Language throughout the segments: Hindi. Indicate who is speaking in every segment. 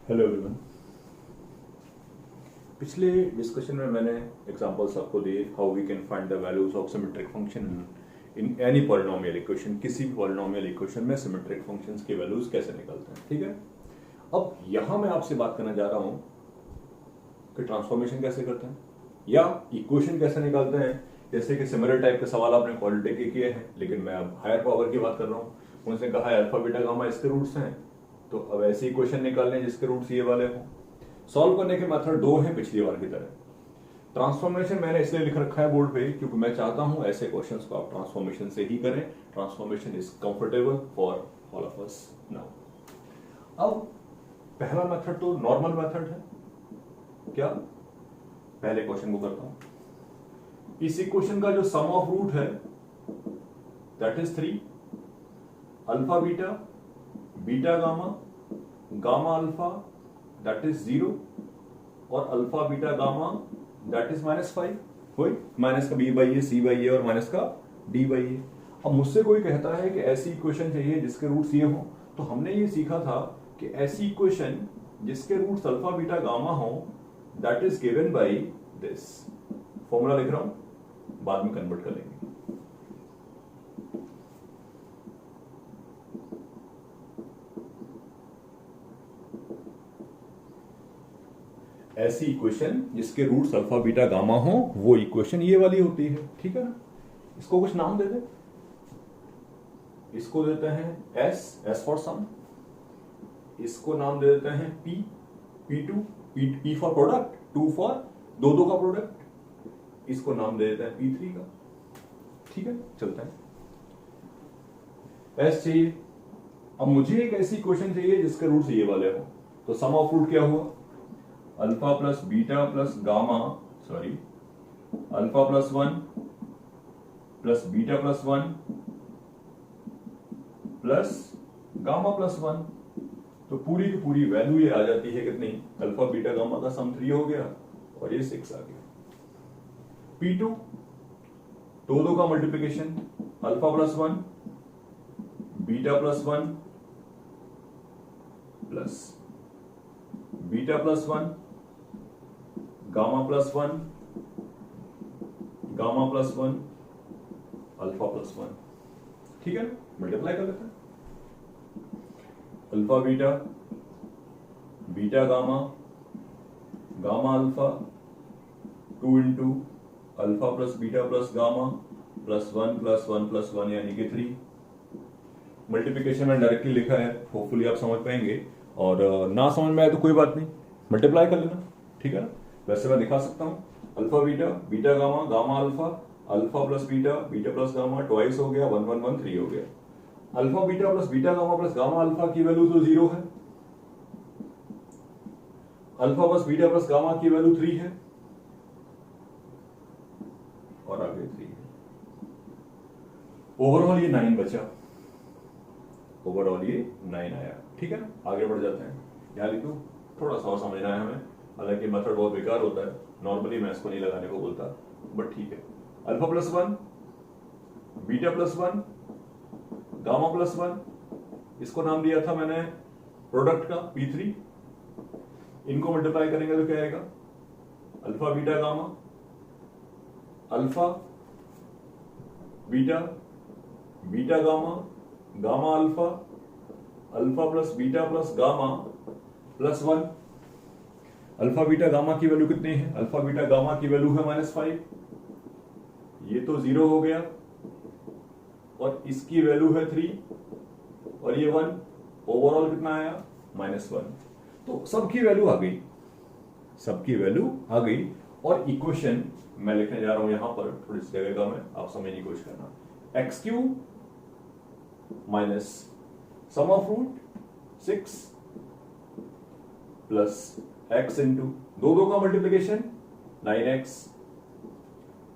Speaker 1: Hello everyone. पिछले डिस्कशन में मैंने एग्जांपल्स आपको दिए how we can find the values of symmetric function in any polynomial equation. किसी भी पॉलिनोमियल इक्वेशन में सिमेट्रिक फंक्शंस के वैल्यूज कैसे निकलते हैं, ठीक है। अब यहां मैं आपसे बात करना चाह रहा हूं कि ट्रांसफॉर्मेशन कैसे करते हैं या इक्वेशन कैसे निकालते हैं। जैसे कि सिमिलर टाइप के सवाल आपने क्वालिटी के किए हैं, लेकिन मैं अब हायर पावर की बात कर रहा हूँ। उनसे कहा है अल्फा बीटा गामा इसके रूट्स हैं, तो अब ऐसे इक्वेशन निकालने जिसके रूट्स ये वाले हों। सॉल्व करने के मेथड दो हैं पिछली बार की तरह। ट्रांसफॉर्मेशन मैंने इसलिए लिख रखा है बोर्ड पे क्योंकि मैं चाहता हूं ऐसे क्वेश्चंस को आप ट्रांसफॉर्मेशन से ही करें। Transformation is comfortable for all of us now. अब पहला मेथड तो नॉर्मल मेथड है। क्या? पहले क्वेश्चन को करता हूं। इस इक्वेशन का जो सम ऑफ रूट है that is 3, alpha beta, beta gamma, gamma alpha that is 0 और alpha beta gamma that is -5। कोई माइनस का b by A, C by A और माइनस का d बाई ए। अब मुझसे कोई कहता है कि ऐसी इक्वेशन चाहिए जिसके रूट्स ये हो, तो हमने ये सीखा था कि ऐसी इक्वेशन जिसके रूट्स अल्फा बीटा गामा हो that is given by this. Formula लिख रहा हूं, बाद में कन्वर्ट कर लेंगे। ऐसी इक्वेशन जिसके रूट्स अल्फा बीटा गामा हो वो इक्वेशन ये वाली होती है, ठीक है ना। इसको कुछ नाम दे दे। इसको देते हैं एस फॉर सम। इसको नाम दे देते हैं P, P2, P for product, 2 for दो का प्रोडक्ट। इसको नाम दे देते हैं P3 का, ठीक है। चलता है। एस चाहिए। अब मुझे एक ऐसी इक्वेशन चाहिए जिसके रूट्स ये वाले हो, तो सम ऑफ रूट क्या हुआ? Alpha plus beta plus gamma, sorry, alpha plus 1 plus beta plus 1 plus gamma plus 1। तो पूरी की पूरी वैल्यू ये आ जाती है कितनी? अल्फा बीटा गामा का सम 3 हो गया और ये 6 आ गया। P2 दो का multiplication, alpha plus 1 beta plus 1 plus beta plus 1 gamma plus 1 gamma plus 1 alpha plus 1, ठीक है। मल्टीप्लाई कर लेते हैं। Alpha beta, beta gamma, gamma alpha, 2 into alpha plus beta plus gamma plus 1 plus 1 plus 1 यानी कि 3। मल्टीप्लीकेशन में डायरेक्टली लिखा है, होपफुली आप समझ पाएंगे, और ना समझ में आए तो कोई बात नहीं, मल्टीप्लाई कर लेना, ठीक है ना। वैसे मैं दिखा सकता हूं, alpha beta, beta gamma, gamma alpha, alpha plus beta, beta plus gamma twice हो गया, 1 1 1 3 हो गया। Alpha beta plus beta gamma plus gamma alpha की वैल्यू तो 0 है, alpha plus beta plus gamma की वैल्यू 3 है और आगे 3 है। ओवरऑल ये 9 बचा, ओवरऑल ये 9 आया, ठीक है। आगे बढ़ जाते हैं। यहां लिखूं, थोड़ा सा और समझना है हमें, हालांकि मेथड बहुत बेकार होता है, नॉर्मली मैं इसको नहीं लगाने को बोलता, बट ठीक है। Alpha plus 1 beta plus 1 gamma plus 1, इसको नाम दिया था मैंने प्रोडक्ट का P3। इनको मल्टीप्लाई करेंगे तो क्या आएगा? Alpha beta gamma, alpha beta, beta gamma, gamma alpha, alpha plus beta plus gamma plus 1। Alpha beta gamma की वैल्यू कितनी है? अल्फा बीटा गामा की वैल्यू है -5, ये तो 0 हो गया, और इसकी वैल्यू है 3 और ये 1। ओवरऑल कितना आया? -1। तो सबकी वैल्यू आ गई, सबकी वैल्यू आ गई। और इक्वेशन मैं लिखने जा रहा हूं यहां पर, थोड़ी सी जगह का मैं, आप समझने की कोशिश करना। x³ minus sum of root 6 plus x into दो का मल्टीप्लीकेशन 9x।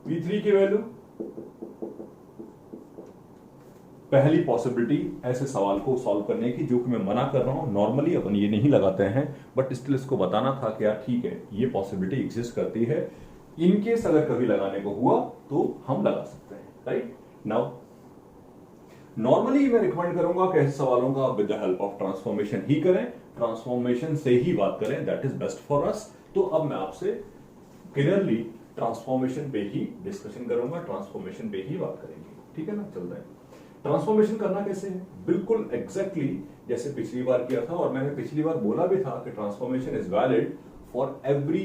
Speaker 1: P3 की वैल्यू, पहली पॉसिबिलिटी ऐसे सवाल को सॉल्व करने की, जो कि मैं मना कर रहा हूं, नॉर्मली अपन ये नहीं लगाते हैं, बट स्टिल इसको बताना था कि यार ठीक है, ये पॉसिबिलिटी एग्जिस्ट करती है। इनकेस अगर कभी लगाने को हुआ तो हम लगा सकते हैं, राइट। नाउ नॉर्मली मैं रिकमेंड करूंगा कि ऐसे सवालों का आप with the help of transformation ही करें, ट्रांसफॉर्मेशन से ही बात करें, that is best for us. तो अब मैं आपसे क्लियरली ट्रांसफॉर्मेशन पे ही डिस्कशन करूंगा, ट्रांसफॉर्मेशन पे ही बात करेंगे, ठीक है ना। चलता है, ट्रांसफॉर्मेशन करना कैसे है, बिल्कुल एग्जैक्टली जैसे पिछली बार किया था, और मैंने पिछली बार बोला भी था कि transformation is valid for every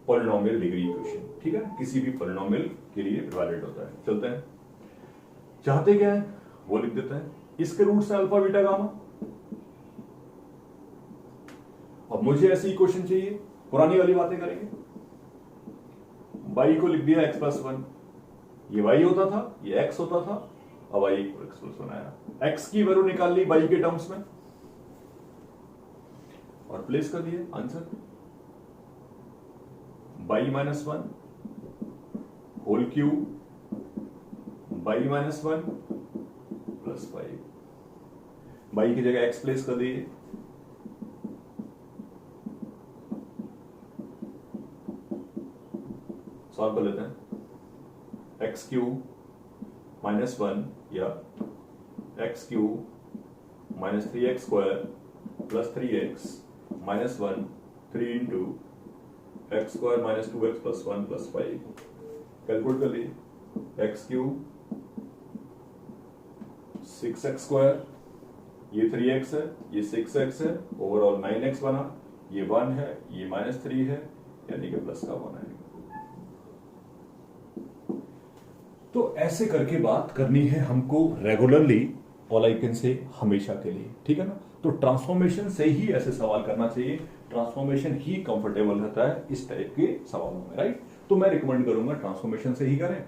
Speaker 1: polynomial degree equation, ठीक है, किसी भी पॉलिनोमियल के लिए वैलिड होता है। चलते हैं, चाहते क्या है वो लिख देते हैं, इसके रूट्स हैं अल्फा बीटा गामा। अब मुझे ऐसी इक्वेशन चाहिए, पुरानी वाली बातें करेंगे। y को लिख दिया x प्लस 1, ये y होता था, ये x होता था, अब y को x प्लस 1 आया, x की वैल्यू निकाल ली y के टर्म्स में और प्लेस कर दिए answer, y minus 1 whole cube y minus 1 plus 5, y की जगह x प्लेस कर दिए, सॉल्व कर लेते हैं, एक्स क्यूब माइनस 1 या x cube minus 3x square plus 3x minus 1 3 into x square minus 2x plus 1 plus 5, calculate कर लिए, एक्स क्यूब 6x स्क्वायर, ये 3x है, ये 6x है, ओवरऑल 9x बना, ये 1 है, ये माइनस 3 है, यानी कि प्लस का 1 है। तो ऐसे करके बात करनी है हमको regularly, all I can say हमेशा के लिए, ठीक है ना। तो ट्रांसफॉर्मेशन से ही ऐसे सवाल करना चाहिए, ट्रांसफॉर्मेशन ही कंफर्टेबल रहता है इस टाइप के सवालों में, राइट। तो मैं रिकमेंड करूंगा ट्रांसफॉर्मेशन से ही करें,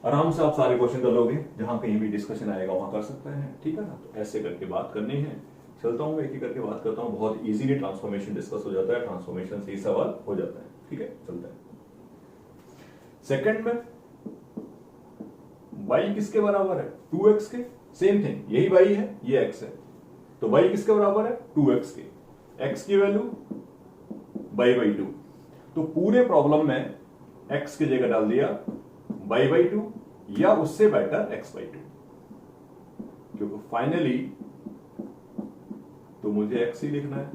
Speaker 1: आराम से आप सारे क्वेश्चन कर लोगे, जहां कहीं भी डिस्कशन आएगा वहां कर सकते हैं, ठीक है ना। तो ऐसे करके बात करनी है, चलता हूं एक एक करके बात करता हूं, बहुत इजीली ट्रांसफॉर्मेशन डिस्कस हो जाता है, ट्रांसफॉर्मेशन से ही सवाल हो जाता है, ठीक है। चलता है, सेकंड में y किसके बराबर है, 2x के, सेम थिंग, यही y है, ये x है, तो y किसके बराबर है, 2x के, x की वैल्यू y/2, तो पूरे प्रॉब्लम में x की जगह डाल दिया y/2 या उससे बेटर x/2, क्योंकि फाइनली तो मुझे x ही लिखना है,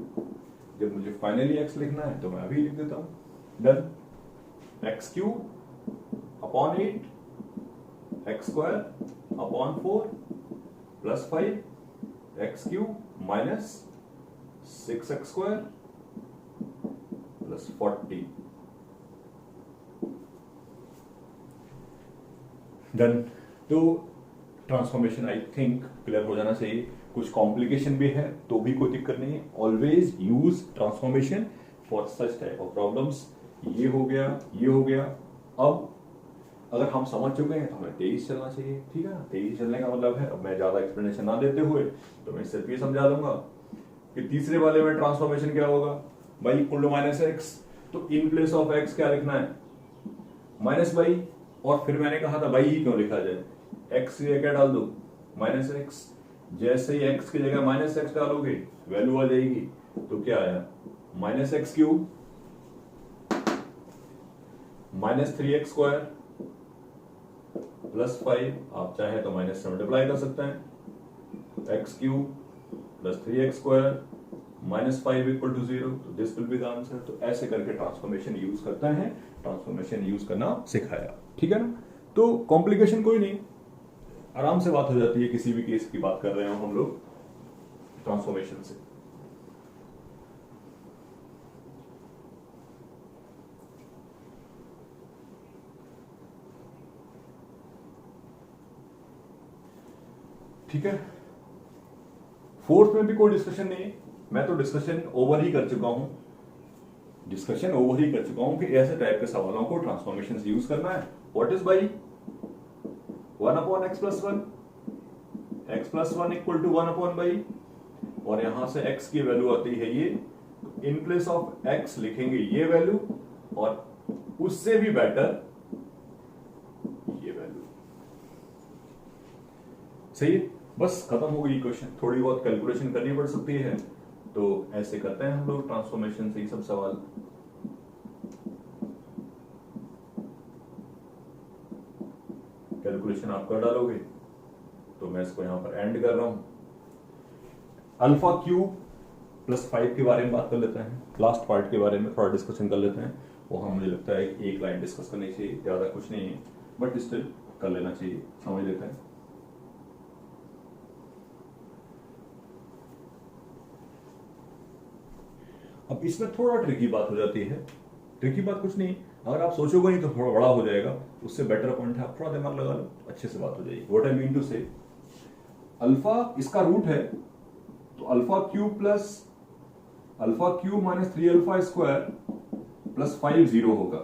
Speaker 1: जब मुझे फाइनली x लिखना है तो मैं अभी लिख देता हूं, done, x³ upon 8 x square upon 4 plus 5 x³ minus 6x square plus 40, done. तो ट्रांसफॉर्मेशन आई थिंक क्लियर हो जाना चाहिए, कुछ कॉम्प्लिकेशन भी है तो भी कोई दिक्कत नहीं है, always use transformation for such type of problems. ये हो गया, ये हो गया। अब अगर हम समझ चुके हैं तो हमें तेज चलना चाहिए, ठीक है ना। तेज चलने का मतलब है, अब मैं ज्यादा एक्सप्लेनेशन ना देते हुए तो मैं सिर्फ ये समझा दूंगा कि तीसरे वाले में ट्रांसफॉर्मेशन क्या होगा, y equal to minus x, तो इन प्लेस ऑफ x क्या लिखना है, माइनस y, और फिर मैंने कहा था y ही क्यों लिखा जाए, x की जगह क्या डाल दो, माइनस एक्स, जैसे ही x की जगह माइनस एक्स डालोगे वैल्यू आ जाएगी, तो क्या आया, minus x cube minus 3x square plus 5, आप चाहे तो माइनस से मल्टीप्लाई कर सकते हैं, x³ plus 3x square minus 5 equal to 0, तो this will be the answer. तो ऐसे करके ट्रांसफॉर्मेशन यूज करते हैं, ट्रांसफॉर्मेशन यूज करना सिखाया, ठीक है ना। तो कॉम्प्लिकेशन कोई नहीं, आराम से बात हो जाती है, किसी भी केस की बात कर रहे हो हम लोग ट्रांसफॉर्मेशन से। ठीक है, फोर्थ में भी कोई डिस्कशन नहीं है, मैं तो डिस्कशन ओवर ही कर चुका हूं, कि ऐसे टाइप के सवालों को ट्रांसफॉर्मेशन से यूज करना है। What is by 1 upon x plus 1, x plus 1 equal to 1 upon by, और यहां से x की वैल्यू आती है ये, इन प्लेस ऑफ x लिखेंगे ये वैल्यू, और उससे भी बेटर ये वैल्यू, सही है। बस खत्म हो गई क्वेश्चन, थोड़ी बहुत कैलकुलेशन करनी पड़ सकती है, तो ऐसे करते हैं हम लोग ट्रांसफॉर्मेशन से ही सब सवाल। कैलकुलेशन आप कर डालोगे तो मैं इसको यहां पर एंड कर रहा हूं। अल्फा क्यूब प्लस 5 के बारे में बात कर लेते हैं, लास्ट पार्ट के बारे में थोड़ा डिस्कशन कर लेते हैं। वहां मुझे लगता है एक लाइन डिस्कस करनी चाहिए, ज्यादा कुछ नहीं है, बट स्टिल कर लेना चाहिए, समझ लेते हैं। अब इसमें थोड़ा ट्रिकी बात हो जाती है। ट्रिकी बात कुछ नहीं, अगर आप सोचोगे नहीं तो थोड़ा बड़ा हो जाएगा, उससे बेटर पॉइंट है आप थोड़ा दिमाग लगा लो, अच्छे से बात हो जाएगी। व्हाट आई मीन टू से, अल्फा इसका रूट है, तो alpha cube minus 3 alpha square plus 5 0 होगा।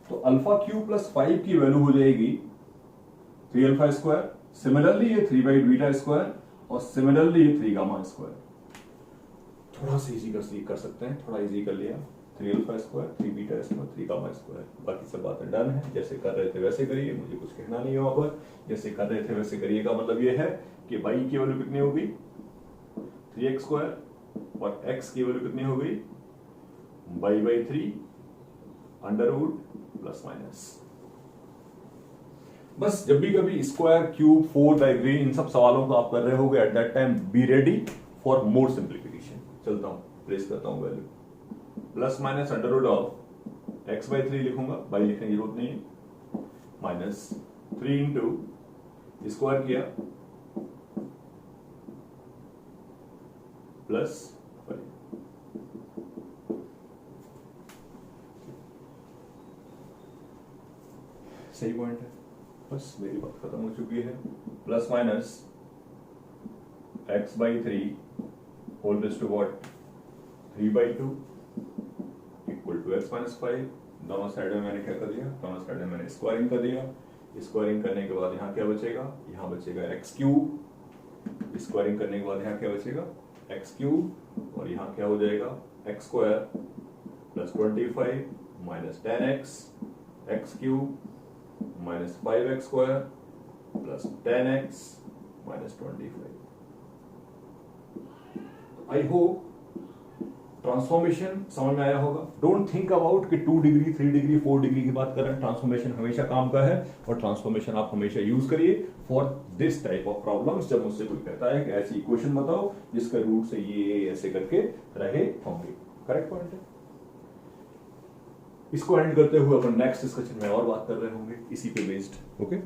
Speaker 1: तो अल्फा क्यूब प्लस 5 की वैल्यू हो जाएगी 3 अल्फा स्क्वायर, सिमिलरली ये 3 बाई बीटा स्क्वायर, और सिमिलरली ये 3 गामा स्क्वायर। थोड़ा सा इजी कर सकते हैं, थोड़ा इजी कर लिया, 3 alpha square 3 beta square 3 gamma square. बाकी सब बातें डन है, जैसे कर रहे थे वैसे करिए, मुझे कुछ कहना नहीं है वहां पर। जैसे कर रहे थे वैसे करिए का मतलब ये है कि y की वैल्यू कितनी होगी 3x स्क्वायर, और x की वैल्यू कितनी हो गई y by 3 under root plus minus. बस जब भी कभी स्क्वायर क्यूब 4 डिग्री इन सब सवालों को आप कर रहे होगे, at that time be ready for more simplification. चलता हूं, प्लेस करता हूं value, plus minus under root of x by 3 लिखूंगा, बाई लिखने की जरूरत नहीं है, माइनस 3 इंटू स्क्वायर किया प्लस 5। सही पॉइंट है, बस मेरी बात खत्म हो चुकी है। Plus minus x by 3 whole raise to what 3 by 2 equal to x minus 5। दोनों साइड में मैंने क्या कर दिया, दोनों साइड में मैंने स्क्वायरिंग कर दिया। स्क्वायरिंग करने के बाद यहाँ क्या बचेगा, यहाँ बचेगा x क्यूब। स्क्वायरिंग करने के बाद यहाँ क्या बचेगा x क्यूब, और यहाँ क्या हो जाएगा x square plus 25 minus 10x x cube minus 5x square plus 10x minus 25। I hope transformation समझ में आया होगा। डोंट थिंक अबाउट कि 2 डिग्री 3 डिग्री 4 डिग्री की बात कर रहे हैं, ट्रांसफॉर्मेशन हमेशा काम का है, और ट्रांसफॉर्मेशन आप हमेशा यूज करिए for this type of problems. जब मुझसे कोई कहता है कि ऐसी इक्वेशन बताओ जिसका रूट से ये ऐसे करके रहे होंगे, करेक्ट पॉइंट है। इसको एंड करते हुए अपन नेक्स्ट डिस्कशन में और बात कर रहे होंगे इसी पे बेस्ड। ओके।